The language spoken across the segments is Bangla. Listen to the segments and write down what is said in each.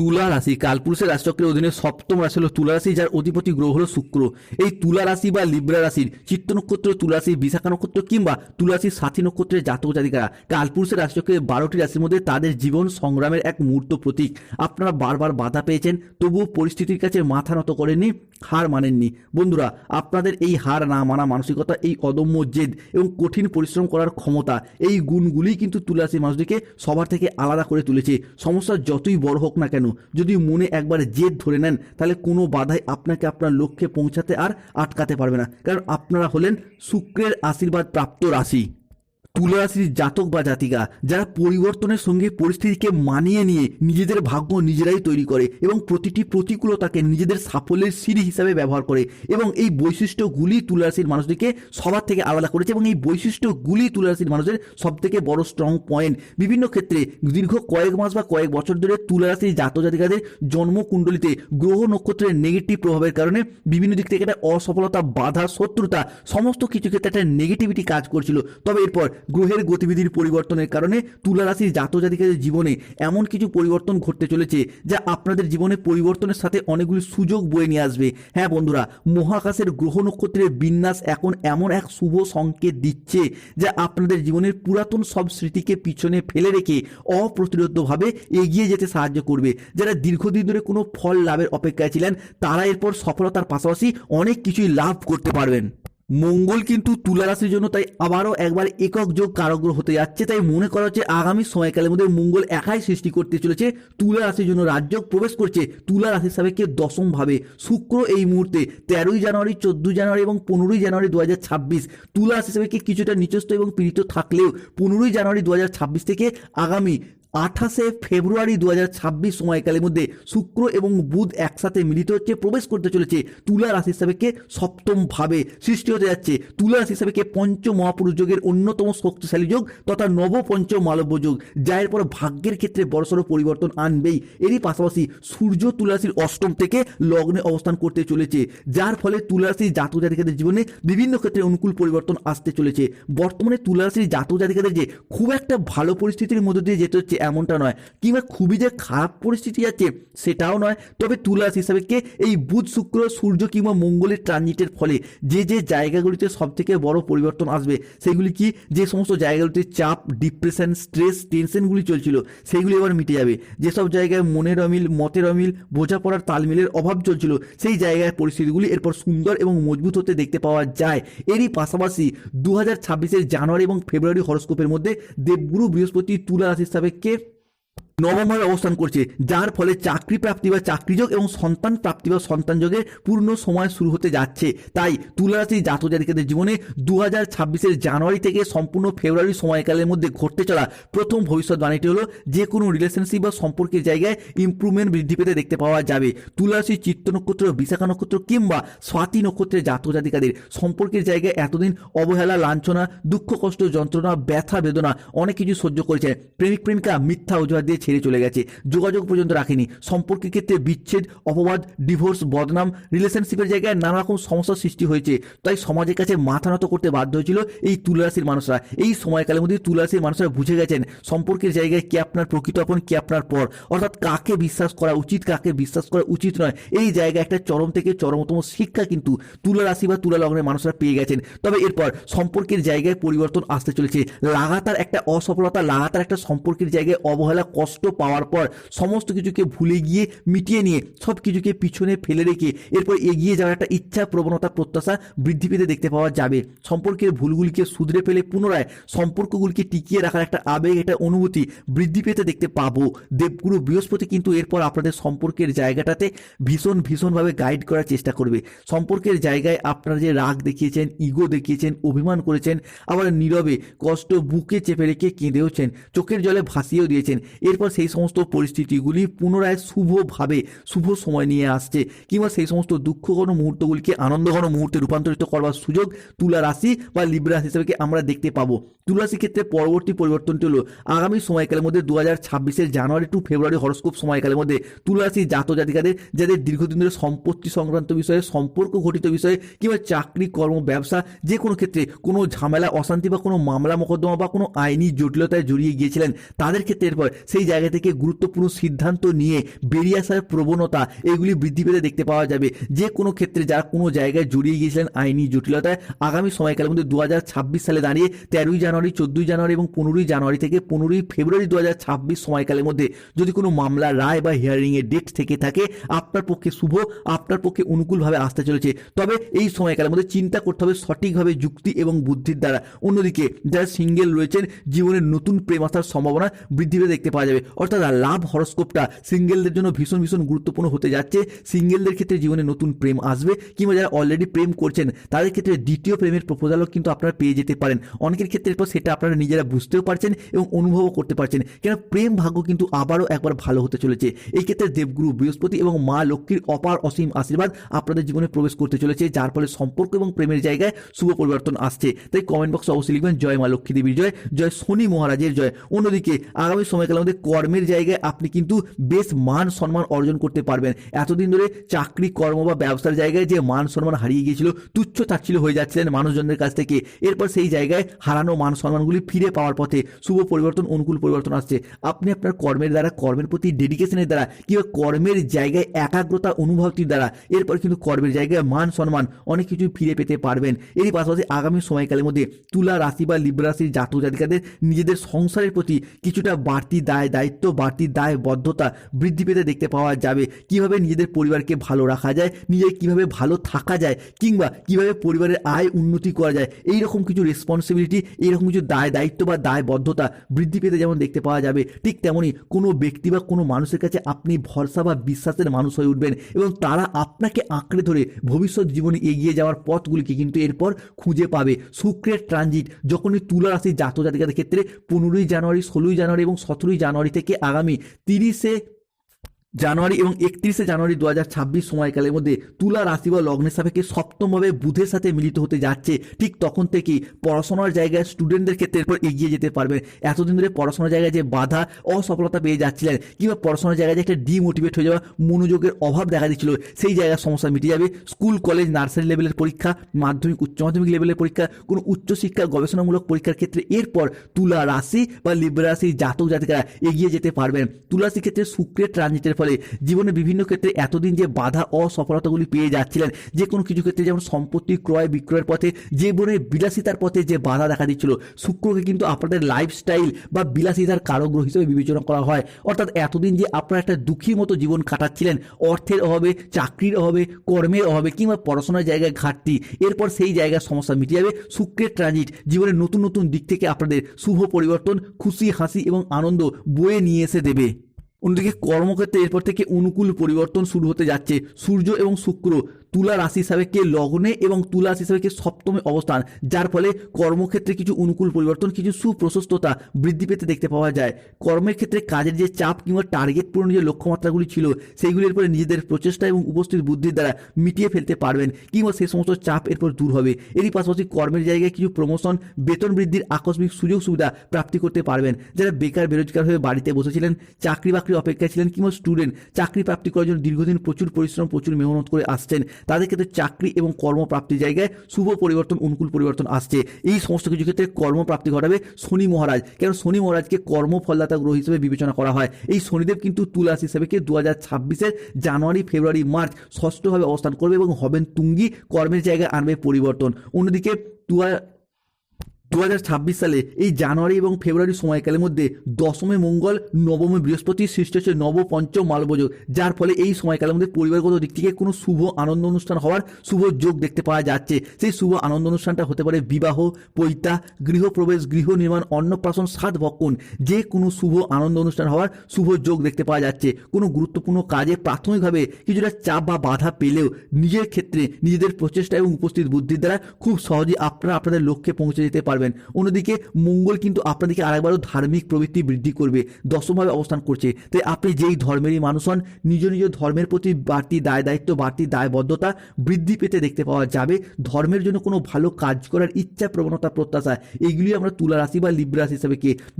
তুলা রাশি কালপুরুষের রাশিচক্রের অধীনে সপ্তম রাশি হলো তুলা রাশি, যার অধিপতি গ্রহ হলো শুক্র। এই তুলা রাশি বা লিব্রা রাশির চিত্ত নক্ষত্র, তুলা রাশির বিশাখা নক্ষত্র কিংবা তুলা রাশির সাথী নক্ষত্রের জাতক জাতিকারা কালপুরুষের রাশিচক্রের 12টি রাশির মধ্যে তাদের জীবন সংগ্রামের এক মুহূর্ত প্রতীক। আপনারা বারবার বাধা পেয়েছেন, তবুও পরিস্থিতির কাছে মাথা নত করেননি, হার মানেননি। বন্ধুরা, আপনাদের এই হার না মানা মানসিকতা, এই অদম্য জেদ এবং কঠিন পরিশ্রম করার ক্ষমতা, এই গুণগুলি কিন্তু তুলা রাশির মানুষদেরকে সবার থেকে আলাদা করে তুলেছে। সমস্যা যতই বড় হোক না কেন, যদি মনে একবার জেদ ধরে নেন, তাহলে কোনো বাধাই আপনাকে আপনার লক্ষ্যে পৌঁছাতে আর আটকাতে পারবে না, কারণ আপনারা হলেন শুক্রের আশীর্বাদ প্রাপ্ত রাশি। তুলা রাশির জাতক বা জাতিকা যারা পরিবর্তনের সঙ্গে পরিস্থিতিকে মানিয়ে নিয়ে নিজেদের ভাগ্য নিজেরাই তৈরি করে এবং প্রতিটি প্রতিকূলতাকে নিজেদের সাফল্যের সিঁড়ি হিসাবে ব্যবহার করে, এবং এই বৈশিষ্ট্যগুলি তুলা রাশির মানুষদেরকে সবার থেকে আলাদা করেছে, এবং এই বৈশিষ্ট্যগুলি তুলা রাশির মানুষের সব থেকে বড় স্ট্রং পয়েন্ট। বিভিন্ন ক্ষেত্রে দীর্ঘ কয়েক মাস বা কয়েক বছর ধরে তুলা রাশির জাতক জাতিকাদের জন্মকুণ্ডলিতে গ্রহ নক্ষত্রের নেগেটিভ প্রভাবের কারণে বিভিন্ন দিক থেকে একটা অসফলতা, বাধা, শত্রুতা, সমস্ত কিছু ক্ষেত্রে একটা নেগেটিভিটি কাজ করছিল। তবে এরপর গ্রহের গতিবিধির পরিবর্তনের কারণে তুলা রাশির জাতক জাতিকাদের জীবনে এমন কিছু পরিবর্তন ঘটতে চলেছে যা আপনাদের জীবনে পরিবর্তনের সাথে অনেকগুলি সুযোগ বয়ে নিয়ে আসবে। হ্যাঁ বন্ধুরা, মহাকাশের গ্রহ নক্ষত্রের বিন্যাস এখন এমন এক শুভ সংকেত দিচ্ছে যা আপনাদের জীবনের পুরাতন সব স্মৃতিকে পিছনে ফেলে রেখে অপ্রতিরোধ্যভাবে এগিয়ে যেতে সাহায্য করবে। যারা দীর্ঘদিন ধরে কোনো ফল লাভের অপেক্ষায় ছিলেন, তারা এরপর সফলতার পাশাপাশি অনেক কিছুই লাভ করতে পারবেন। মঙ্গল কিন্তু তুলা রাশির জন্য তাই আবারও একবার একক যোগ কারগ্রহ হতে যাচ্ছে। তাই মনে করা হচ্ছে আগামী সময়কালের মধ্যে মঙ্গল একাই সৃষ্টি করতে চলেছে তুলা রাশির জন্য রাজযোগ প্রবেশ করছে তুলা রাশির সাপেক্ষে দশম ভাবে। শুক্র এই মুহূর্তে 13ই জানুয়ারি, 14 জানুয়ারি এবং 15ই জানুয়ারি 2026 তুলা রাশির সাপেক্ষে কিছুটা নিচস্থ এবং পীড়িত থাকলেও 15ই জানুয়ারি 2026 থেকে আগামী 28শে ফেব্রুয়ারি 2026 সময়কালের মধ্যে শুক্র এবং বুধ একসাথে মিলিত হচ্ছে, প্রবেশ করতে চলেছে তুলা রাশির সাপেক্ষে সপ্তম ভাবে। সৃষ্টি হতে যাচ্ছে তুলা রাশির সাপেক্ষে পঞ্চ মহাপুরুষ যোগের অন্যতম শক্তিশালী যোগ তথা নবপঞ্চ মালব্য যোগ, যা এরপর ভাগ্যের ক্ষেত্রে বড়সড় পরিবর্তন আনবেই। এরই পাশাপাশি সূর্য তুলা রাশির অষ্টম থেকে লগ্নে অবস্থান করতে চলেছে, যার ফলে তুলা রাশির জাতক জাতিকাদের জীবনে বিভিন্ন ক্ষেত্রে অনুকূল পরিবর্তন আসতে চলেছে। বর্তমানে তুলা রাশির জাতক জাতিকাদের যে খুব একটা ভালো পরিস্থিতির মধ্যে দিয়ে যেতে হচ্ছে এমনটা নয়, কিংবা খুবই যে খারাপ পরিস্থিতি যাচ্ছে সেটাও নয়। তবে তুলা রাশি হিসাবে এই বুধ, শুক্র, সূর্য কিংবা মঙ্গলের ট্রানজিটের ফলে যে যে জায়গাগুলিতে সব থেকে বড় পরিবর্তন আসবে সেগুলি কি, যে সমস্ত জায়গাগুলিতে চাপ, ডিপ্রেশন, স্ট্রেস, টেনশনগুলি চলছিল সেইগুলি এবার মিটে যাবে। যেসব জায়গায় মনের অমিল, মতের অমিল, বোঝাপড়ার তালমিলের অভাব চলছিল, সেই জায়গায় পরিস্থিতিগুলি এরপর সুন্দর এবং মজবুত হতে দেখতে পাওয়া যায়। এরই পাশাপাশি 2026 জানুয়ারি এবং ফেব্রুয়ারি হরস্কোপের মধ্যে দেবগুরু বৃহস্পতি তুলা রাশির সাপেক্ষে নবমভাবে অবস্থান করছে, যার ফলে চাকরি প্রাপ্তি বা চাকরিযোগ এবং সন্তান প্রাপ্তি বা সন্তান যোগের পূর্ণ সময় শুরু হতে যাচ্ছে। তাই তুলা রাশির জাতক জাতিকাদের জীবনে 2026 জানুয়ারি থেকে সম্পূর্ণ ফেব্রুয়ারি সময়কালের মধ্যে ঘটতে চলা প্রথম ভবিষ্যৎবাণীটি হলো যে কোনো রিলেশনশিপ বা সম্পর্কের জায়গায় ইমপ্রুভমেন্ট বৃদ্ধি পেতে দেখতে পাওয়া যাবে। তুলা রাশির চিত্ত নক্ষত্র, বিশাখা নক্ষত্র কিংবা স্বাতী নক্ষত্রের জাতক জাতিকাদের সম্পর্কের জায়গায় এতদিন অবহেলা, লাঞ্ছনা, দুঃখ, কষ্ট, যন্ত্রণা, ব্যথা, বেদনা অনেক কিছু সহ্য করেছে। প্রেমিক প্রেমিকা মিথ্যা অজুহাত দিয়ে ছেড়ে চলে গেছে, যোগাযোগ পর্যন্ত রাখেনি, সম্পর্কের ক্ষেত্রে বিচ্ছেদ, অপবাদ, ডিভোর্স, বদনাম, রিলেশনশিপের জায়গায় নানা রকম সমস্যার সৃষ্টি হয়েছে। তাই সমাজের কাছে মাথা নত করতে বাধ্য হয়েছিল এই তুলা রাশির মানুষরা। এই সময়কালের মধ্যে তুলা রাশির মানুষরা বুঝে গেছেন সম্পর্কের জায়গায় কে আপনার প্রকৃত আপন, কে আপনার পর, অর্থাৎ কাকে বিশ্বাস করা উচিত, কাকে বিশ্বাস করা উচিত নয়। এই জায়গায় একটা চরম থেকে চরমতম শিক্ষা কিন্তু তুলা রাশি বা তুলা লগ্নের মানুষরা পেয়ে গেছেন। তবে এরপর সম্পর্কের জায়গায় পরিবর্তন আসতে চলেছে। লাগাতার একটা অসফলতা, লাগাতার একটা সম্পর্কের জায়গায় অবহেলা, কষ্ট পাওয়ার পর সমস্ত কিছুকে ভুলে গিয়ে, মিটিয়ে নিয়ে, সব কিছুকে পিছনে ফেলে রেখে এরপর এগিয়ে যাওয়ার একটা ইচ্ছা, প্রবণতা, প্রত্যাশা বৃদ্ধি পেতে দেখতে পাওয়া যাবে। সম্পর্কের ভুলগুলিকে শুধরে ফেলে পুনরায় সম্পর্কগুলিকে টিকিয়ে রাখার একটা আবেগ, একটা অনুভূতি বৃদ্ধি পেতে দেখতে পাবো। দেবগুরু বৃহস্পতি কিন্তু এরপর আপনাদের সম্পর্কের জায়গাটাতে ভীষণভাবে গাইড করার চেষ্টা করবে। সম্পর্কের জায়গায় আপনারা যে রাগ দেখিয়েছেন, ইগো দেখিয়েছেন, অভিমান করেছেন, আবার নীরবে কষ্ট বুকে চেপে রেখে কেঁদেওছেন, চোখের জলে ভাসিয়েও দিয়েছেন, এরপর সেই সমস্ত পরিস্থিতিগুলি পুনরায় শুভভাবে শুভ সময় নিয়ে আসছে, কিংবা সেই সমস্ত দুঃখঘন মুহূর্তগুলিকে আনন্দঘন মুহূর্তে রূপান্তরিত করবার সুযোগ তুলা রাশি বা লিব্রা রাশি হিসেবে আমরা দেখতে পাবো। তুলা রাশির ক্ষেত্রে পরবর্তী পরিবর্তনটি হলো আগামী সময়কালের মধ্যে 2026 জানুয়ারি টু ফেব্রুয়ারি হরস্কোপ সময়কালের মধ্যে তুলা রাশির জাতক জাতিকাদের যাদের দীর্ঘদিন ধরে সম্পত্তি সংক্রান্ত বিষয়ে, সম্পর্ক ঘটিত বিষয়ে কিংবা চাকরি, কর্ম, ব্যবসা যে কোনো ক্ষেত্রে কোনো ঝামেলা, অশান্তি বা কোনো মামলা মোকদ্দমা বা কোনো আইনি জটিলতায় জড়িয়ে গিয়েছিলেন, তাদের ক্ষেত্রে এরপর সেই জায়গা থেকে গুরুত্বপূর্ণ সিদ্ধান্ত নিয়ে বেরিয়ে আসার প্রবণতা এগুলি বৃদ্ধি পেতে দেখতে পাওয়া যাবে। যে কোনো ক্ষেত্রে যারা কোনো জায়গায় জড়িয়ে গিয়েছিলেন আইনি জটিলতায়, আগামী সময়কালের মধ্যে 2026 সালে দাঁড়িয়ে 13ই জানুয়ারি, 14ই জানুয়ারি এবং 15ই জানুয়ারি থেকে 15ই ফেব্রুয়ারি 2026 সময়কালের মধ্যে যদি কোনো মামলা, রায় বা হিয়ারিংয়ের ডেট থেকে থাকে, আপনার পক্ষে শুভ, আপনার পক্ষে অনুকূলভাবে আসতে চলেছে। তবে এই সময়কালের মধ্যে চিন্তা করতে হবে সঠিকভাবে যুক্তি এবং বুদ্ধির দ্বারা। অন্যদিকে যারা সিঙ্গেল রয়েছেন, জীবনের নতুন প্রেম আসার সম্ভাবনা বৃদ্ধি পেতে দেখতে পাওয়া যাবে। অর্থাৎ লাভ হরস্কোপটা সিঙ্গেলদের জন্য ভীষণ ভীষণ গুরুত্বপূর্ণ হতে যাচ্ছে। সিঙ্গেলদের ক্ষেত্রে জীবনে নতুন প্রেম আসবে, কিংবা যারা অলরেডি প্রেম করছেন তাদের ক্ষেত্রে দ্বিতীয় প্রেমের প্রপোজালও কিন্তু আপনারা পেয়ে যেতে পারেন। অনেকের ক্ষেত্রে এরপর সেটা আপনারা নিজেরা বুঝতেও পারছেন এবং অনুভবও করতে পারছেন, কেন প্রেম ভাগ্য কিন্তু আবারও একবার ভালো হতে চলেছে। এই ক্ষেত্রে দেবগুরু বৃহস্পতি এবং মা লক্ষ্মীর অপার অসীম আশীর্বাদ আপনাদের জীবনে প্রবেশ করতে চলেছে, যার ফলে সম্পর্ক এবং প্রেমের জায়গায় শুভ পরিবর্তন আসছে। তাই কমেন্ট বক্সে অবশ্যই লিখবেন জয় মা লক্ষ্মী দেবীর জয়, জয় শনি মহারাজের জয়। অন্যদিকে আগামী সময়কালের মধ্যে কর্মের জায়গায় আপনি কিন্তু বেশ মান সম্মান অর্জন করতে পারবেন। এতদিন ধরে চাকরি, কর্ম বা ব্যবসার জায়গায় যে মান সম্মান হারিয়ে গিয়েছিল, তুচ্ছ তাচ্ছিল্য হয়ে যাচ্ছিলেন মানুষজনদের কাছ থেকে, এরপর সেই জায়গায় হারানো মান সম্মানগুলি ফিরে পাওয়ার পথে শুভ পরিবর্তন, অনুকূল পরিবর্তন আসছে। আপনি আপনার কর্মের দ্বারা, কর্মের প্রতি ডেডিকেশনের দ্বারা, কিংবা কর্মের জায়গায় একাগ্রতা অনুভূতির দ্বারা এরপর কিন্তু কর্মের জায়গায় মান সম্মান অনেক কিছু ফিরে পেতে পারবেন। এরই পাশাপাশি আগামী সময়কালের মধ্যে তুলা রাশি বা লিব্রা রাশির জাতক জাতিকাদের নিজেদের সংসারের প্রতি কিছুটা বাড়তি দায় দায়িত্ব, বাড়তি দায়বদ্ধতা বৃদ্ধি পেতে দেখতে পাওয়া যাবে। কিভাবে নিজেদের পরিবারকে ভালো রাখা যায়, নিজের কিভাবে ভালো থাকা যায়, কিংবা কিভাবে পরিবারের আয় উন্নতি করা যায়, এইরকম কিছু রেসপন্সিবিলিটি, এইরকম কিছু দায় দায়িত্ব বা দায়বদ্ধতা বৃদ্ধি পেতে যেমন দেখতে পাওয়া যাবে, ঠিক তেমনই কোনো ব্যক্তি বা কোনো মানুষের কাছে আপনি ভরসা বা বিশ্বাসের মানুষ হয়ে উঠবেন এবং তারা আপনাকে আঁকড়ে ধরে ভবিষ্যৎ জীবনে এগিয়ে যাওয়ার পথগুলিকে কিন্তু এরপর খুঁজে পাবে। শুক্রের ট্রানজিট যখনই তুলা রাশির জাতক জাতিকাদের ক্ষেত্রে 15ই জানুয়ারি, 16ই জানুয়ারি এবং 17ই জানুয়ারি থেকে আগামী 30শে জানুয়ারি এবং 31শে জানুয়ারি 2026 সময়কালের মধ্যে তুলা রাশি বা লগ্নের সাপেক্ষে সপ্তমভাবে বুধের সাথে মিলিত হতে যাচ্ছে, ঠিক তখন থেকেই পড়াশোনার জায়গায় স্টুডেন্টদের ক্ষেত্রে এরপর এগিয়ে যেতে পারবেন। এতদিন ধরে পড়াশোনার জায়গায় যে বাধা, অসফলতা পেয়ে যাচ্ছিলেন, কিংবা পড়াশোনার জায়গায় যে একটা ডিমোটিভেট হয়ে যাওয়া, মনোযোগের অভাব দেখা দিচ্ছিল, সেই জায়গার সমস্যা মিটে যাবে। স্কুল, কলেজ, নার্সারি লেভেলের পরীক্ষা, মাধ্যমিক, উচ্চ মাধ্যমিক লেভেলের পরীক্ষা, কোনো উচ্চশিক্ষা গবেষণামূলক পরীক্ষার ক্ষেত্রে এরপর তুলা রাশি বা লিব্রা রাশির জাতক জাতিকারা এগিয়ে যেতে পারবেন। তুলা রাশির ক্ষেত্রে শুক্রের ট্রানজিটের ফলে জীবনের বিভিন্ন ক্ষেত্রে এতদিন যে বাধা, অসফলতাগুলি পেয়ে যাচ্ছিলেন, যে কোনো কিছু ক্ষেত্রে যেমন সম্পত্তি ক্রয় বিক্রয়ের পথে, জীবনের বিলাসিতার পথে যে বাধা দেখা দিচ্ছিল, শুক্রকে কিন্তু আপনাদের লাইফস্টাইল বা বিলাসিতার কারগ্রহ হিসেবে বিবেচনা করা হয়। অর্থাৎ এতদিন যে আপনারা একটা দুঃখীর মতো জীবন কাটাচ্ছিলেন, অর্থের অভাবে, চাকরির অভাবে, কর্মের অভাবে, কিংবা পড়াশোনার জায়গায় ঘাটতি, এরপর সেই জায়গার সমস্যা মিটে যাবে। শুক্রের ট্রানজিট জীবনের নতুন নতুন দিক থেকে আপনাদের শুভ পরিবর্তন, খুশি, হাসি এবং আনন্দ বয়ে নিয়ে এসে দেবে। অন্যদিকে কর্মক্ষেত্রে এরপর থেকে অনুকূল পরিবর্তন শুরু হতে যাচ্ছে। সূর্য এবং শুক্র তুলা রাশি সাপেক্ষে লগ্নে এবং তুলা রাশি সাপেক্ষে সপ্তমে অবস্থান, যার ফলে কর্মক্ষেত্রে কিছু অনুকূল পরিবর্তন, কিছু সুপ্রশস্ততা বৃদ্ধি পেতে দেখতে পাওয়া যায়। কর্মের ক্ষেত্রে কাজের যে চাপ কিংবা টার্গেট পূরণের যে লক্ষ্যমাত্রাগুলি ছিল, সেইগুলির পরে নিজেদের প্রচেষ্টা এবং উপস্থিত বুদ্ধির দ্বারা মিটিয়ে ফেলতে পারবেন, কিংবা সেই সমস্ত চাপ এরপর দূর হবে। এরই পাশাপাশি কর্মের জায়গায় কিছু প্রমোশন, বেতন বৃদ্ধির আকস্মিক সুযোগ সুবিধা প্রাপ্তি করতে পারবেন। যারা বেকার বেরোজগার হয়ে বাড়িতে বসেছিলেন, চাকরি বাকরি অপেক্ষায় ছিলেন, কিংবা স্টুডেন্ট চাকরি প্রাপ্তি করার জন্য দীর্ঘদিন প্রচুর পরিশ্রম, প্রচুর মেহনত করে আসছেন, তাদের ক্ষেত্রে চাকরি এবং কর্মপ্রাপ্তির জায়গায় শুভ পরিবর্তন, অনুকূল পরিবর্তন আসছে। এই সমস্ত কিছু ক্ষেত্রে কর্মপ্রাপ্তি ঘটাবে শনি মহারাজ, কারণ শনি মহারাজকে কর্মফলদাতা গ্রহ হিসেবে বিবেচনা করা হয়। এই শনিদেব কিন্তু তুলা রাশি হিসেবে 2026-এর জানুয়ারি, ফেব্রুয়ারি, মার্চ ষষ্ঠভাবে অবস্থান করবে এবং হবেন তুঙ্গি, কর্মের জায়গায় আনবে পরিবর্তন। অন্যদিকে 2026 সালে এই জানুয়ারি এবং ফেব্রুয়ারি সময়কালের মধ্যে দশমে মঙ্গল, নবমে বৃহস্পতি, সৃষ্টি হচ্ছে নব পঞ্চম মালবযোগ, যার ফলে এই সময়কালের মধ্যে পরিবারগত দিক থেকে কোনো শুভ আনন্দ অনুষ্ঠান হওয়ার শুভ যোগ দেখতে পাওয়া যাচ্ছে। সেই শুভ আনন্দ অনুষ্ঠানটা হতে পারে বিবাহ, পৈতা, গৃহপ্রবেশ, গৃহ নির্মাণ, অন্নপ্রাশন, সাত ভক্ষণ, যে কোনো শুভ আনন্দ অনুষ্ঠান হওয়ার শুভ যোগ দেখতে পাওয়া যাচ্ছে। কোনো গুরুত্বপূর্ণ কাজে প্রাথমিকভাবে কিছুটা চাপ বা বাধা পেলেও নিজের ক্ষেত্রে নিজেদের প্রচেষ্টা এবং উপস্থিত বুদ্ধির দ্বারা খুব সহজেই আপনারা আপনাদের লক্ষ্যে পৌঁছে যেতে পারবেন। অন্যদিকে মঙ্গল কিন্তু আপনাদেরকে আরেকবারও ধার্মিক প্রবৃত্তি বৃদ্ধি করবে, দশমভাবে অবস্থান করছে। তাই আপনি যেই ধর্মেরই মানুষ হন, নিজ নিজ ধর্মের প্রতি বাড়তি দায় দায়িত্ব, বাড়তি দায়বদ্ধতা বৃদ্ধি পেতে দেখতে পাওয়া যাবে। ধর্মের জন্য কোনো ভালো কাজ করার ইচ্ছা, প্রবণতা, প্রত্যাশা, এগুলি আমরা তুলা রাশি বা লিব্রা রাশি হিসাবে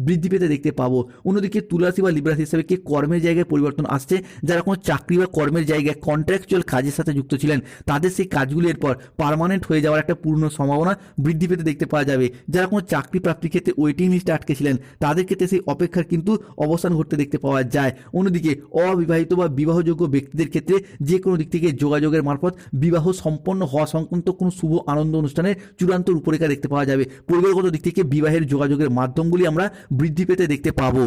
বৃদ্ধি পেতে দেখতে পাবো। অন্যদিকে তুলা রাশি বা লিব্রা রাশি হিসাবে কর্মের জায়গায় পরিবর্তন আসছে। যারা কোনো চাকরি বা কর্মের জায়গায় কন্ট্রাকচুয়াল কাজের সাথে যুক্ত ছিলেন, তাদের সেই কাজগুলি এরপর পার্মানেন্ট হয়ে যাওয়ার একটা পূর্ণ সম্ভাবনা বৃদ্ধি পেতে দেখতে পাওয়া যাবে। যারা কোনো চাকরি প্রাপ্তির ক্ষেত্রে ওয়েটিং লিস্টে আটকে ছিলেন তাদের ক্ষেত্রে সেই অপেক্ষার কিন্তু অবসান ঘটতে দেখতে পাওয়া যায়। অন্যদিকে অবিবাহিত বা বিবাহযোগ্য ব্যক্তিদের ক্ষেত্রে যে কোনো দিক থেকে যোগাযোগের মারফত বিবাহ সম্পন্ন হওয়া সংক্রান্ত কোনো শুভ আনন্দ অনুষ্ঠানের চূড়ান্ত রূপরেখা দেখতে পাওয়া যাবে। পরিবারগত দিক থেকে বিবাহের যোগাযোগের মাধ্যমগুলি আমরা বৃদ্ধি পেতে দেখতে পাবো।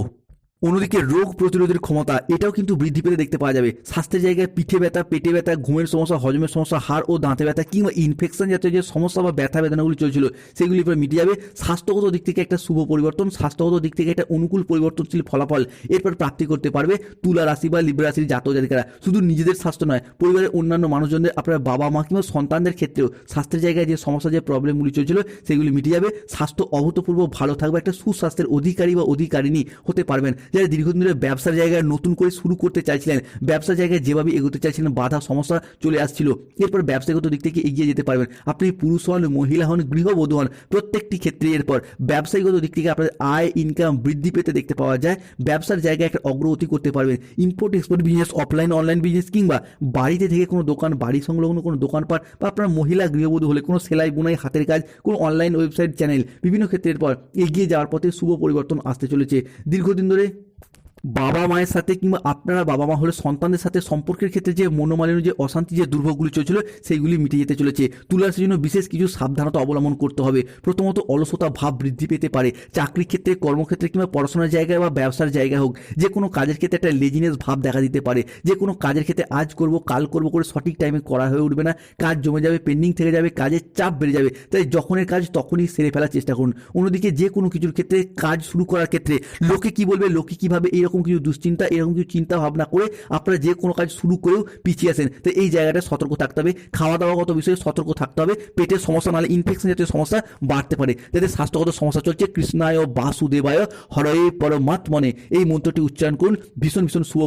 অন্যদিকে রোগ প্রতিরোধের ক্ষমতা এটাও কিন্তু বৃদ্ধি পেতে দেখতে পাওয়া যাবে। স্বাস্থ্যের জায়গায় পিঠে ব্যথা, পেটে ব্যথা, ঘুমের সমস্যা, হজমের সমস্যা, হাড় ও দাঁতে ব্যথা কিংবা ইনফেকশন জাতীয় যে সমস্যা বা ব্যথা বেদনাগুলি চলছিল সেগুলি পরে মিটে যাবে। স্বাস্থ্যগত দিক থেকে একটা শুভ পরিবর্তন, স্বাস্থ্যগত দিক থেকে একটা অনুকূল পরিবর্তনশীল ফলাফল এরপর প্রাপ্তি করতে পারবে তুলা রাশি বা লিব্রা রাশির জাতক জাতিকারা। শুধু নিজেদের স্বাস্থ্য নয়, পরিবারের অন্যান্য মানুষজনদের, আপনার বাবা মা কিংবা সন্তানদের ক্ষেত্রেও স্বাস্থ্যের জায়গায় যে সমস্যা, যে প্রবলেমগুলি চলছিল সেগুলি মিটে যাবে। স্বাস্থ্য অভূতপূর্ব ভালো থাকবে, একটা সুস্বাস্থ্যের অধিকারী বা অধিকারিণী হতে পারবেন। যারা দীর্ঘদিন ধরে ব্যবসার জায়গায় নতুন করে শুরু করতে চাইছিলেন, ব্যবসার জায়গায় যেভাবে এগোতে চাইছিলেন বাধা সমস্যা চলে আসছিল, এরপর ব্যবসাগত দিক থেকে এগিয়ে যেতে পারবেন। আপনি পুরুষ হন, মহিলা হন, গৃহবধূ হন, প্রত্যেকটি ক্ষেত্রে এরপর ব্যবসায়িকগত দিক থেকে আপনাদের আয় ইনকাম বৃদ্ধি পেতে দেখতে পাওয়া যায়। ব্যবসার জায়গায় একটা অগ্রগতি করতে পারবেন। Import export business, offline online business কিংবা বাড়িতে থেকে কোনো দোকান, বাড়ি সংলগ্ন কোনো দোকানপাট বা আপনার মহিলা গৃহবধূ হলে কোনো সেলাই বুনাই, হাতের কাজ, কোনো অনলাইন ওয়েবসাইট চ্যানেল, বিভিন্ন ক্ষেত্রের পর এগিয়ে যাওয়ার পথে শুভ পরিবর্তন আসতে চলেছে। দীর্ঘদিন ধরে বাবা মায়ের সাথে কিংবা আপনারা বাবা মা হলে সন্তানদের সাথে সম্পর্কের ক্ষেত্রে যে মনোমালিন্য, যে অশান্তি, যে দুর্ভোগগুলি চলছিল সেইগুলি মিটে যেতে চলেছে। তুলা রাশির জন্য বিশেষ কিছু সাবধানতা অবলম্বন করতে হবে। প্রথমত অলসতা ভাব বৃদ্ধি পেতে পারে। চাকরির ক্ষেত্রে, কর্মক্ষেত্রে কিংবা পড়াশোনার জায়গায় বা ব্যবসার জায়গায় হোক, যে কোনো কাজের ক্ষেত্রে একটা লেজিনেস ভাব দেখা দিতে পারে। যে কোনো কাজের ক্ষেত্রে আজ করব কাল করব করে সঠিক টাইমে করা হয়ে উঠবে না, কাজ জমে যাবে, পেন্ডিং থেকে যাবে, কাজের চাপ বেড়ে যাবে। তাই যখনের কাজ তখনই সেরে ফেলার চেষ্টা করুন। অন্যদিকে যে কোনো কিছুর ক্ষেত্রে, কাজ শুরু করার ক্ষেত্রে লোকে কি বলবে, লোকে কিভাবে, এইরকম কিছু দুশ্চিন্তা, এরকম কিছু চিন্তা ভাবনা করে আপনারা যে কোনো কাজ শুরু করেও পিছিয়ে আসেন। তো এই জায়গাটা সতর্ক থাকতে হবে। খাওয়া দাওয়াগত বিষয়ে সতর্ক থাকতে হবে। পেটের সমস্যা, নাহলে ইনফেকশন জাতীয় সমস্যা বাড়তে পারে। যাদের স্বাস্থ্যগত সমস্যা চলছে, কৃষ্ণায় বাসুদেবায় হরয়ে পরমাত্মনে এই মন্ত্রটি উচ্চারণ করুন। ভীষণ ভীষণ শুভ